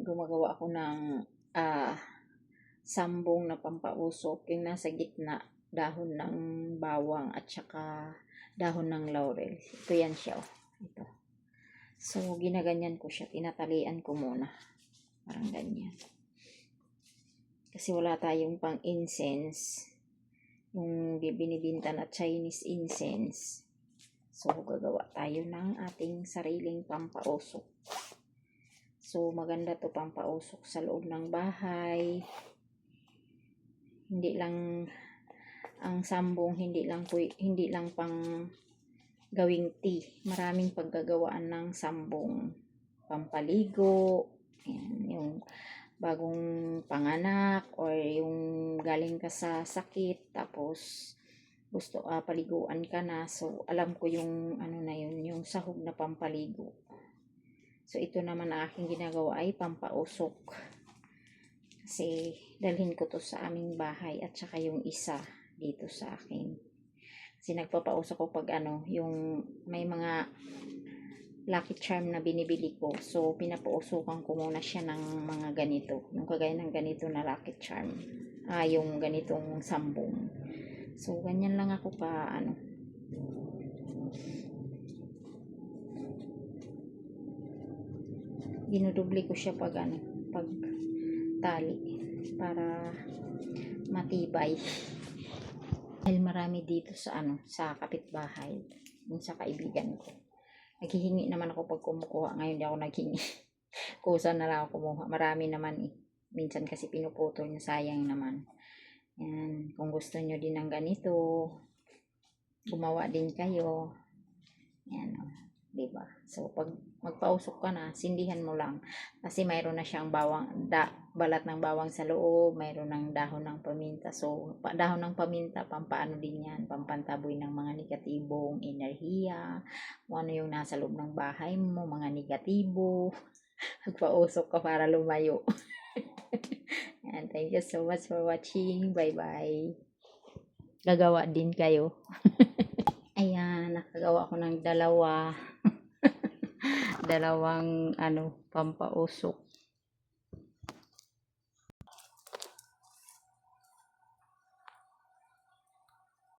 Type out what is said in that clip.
gumagawa ako ng sambong na pampausok, yung nasa gitna, dahon ng bawang at saka dahon ng laurel. Ito yan siya, oh. Ito. So, ginaganyan ko siya, tinatalian ko muna. Parang ganyan. Kasi wala tayong pang incense, yung binibinta na Chinese incense. So, gagawa tayo ng ating sariling pampausok. So, maganda to pampausok sa loob ng bahay. Hindi lang ang sambong, hindi lang pang gawing tea. Maraming paggagawaan ng sambong. Pampaligo, ayan, yung bagong panganak or yung galing ka sa sakit tapos gusto paliguan ka na. So, alam ko yung ano na yun, yung sahog na pampaligo. So, ito naman na aking ginagawa ay pampausok. Kasi dalhin ko to sa aming bahay at saka yung isa dito sa akin. Kasi nagpapausok ko pag yung may mga lucky charm na binibili ko. So, pinapausukan ko muna siya ng mga ganito. Yung kagaya ng ganito na lucky charm. Yung ganitong sambong. So, ganyan lang ako dinudubli ko siya pag tali para matibay. Dahil marami dito sa kapitbahay, yung sa kaibigan ko. Naghihingi naman ako pag kumukuha. Ngayon di ako naghingi. Kusa na lang ako kumuha. Marami naman eh. Minsan kasi pinuputol niya, sayang naman. Yan. Kung gusto nyo din ng ganito, gumawa din kayo. Yan o. Diba? So, pag magpausok ka na, sindihan mo lang. Kasi mayroon na siyang balat ng bawang sa loob, mayroon ng dahon ng paminta. So, dahon ng paminta, pampaano din yan, pampantaboy ng mga negatibong enerhiya, kung ano yung nasa loob ng bahay mo, mga negatibo. Magpausok ka para lumayo. And thank you so much for watching. Bye-bye. Gagawa din kayo. Ayan, nakagawa ko ng dalawang pampausok.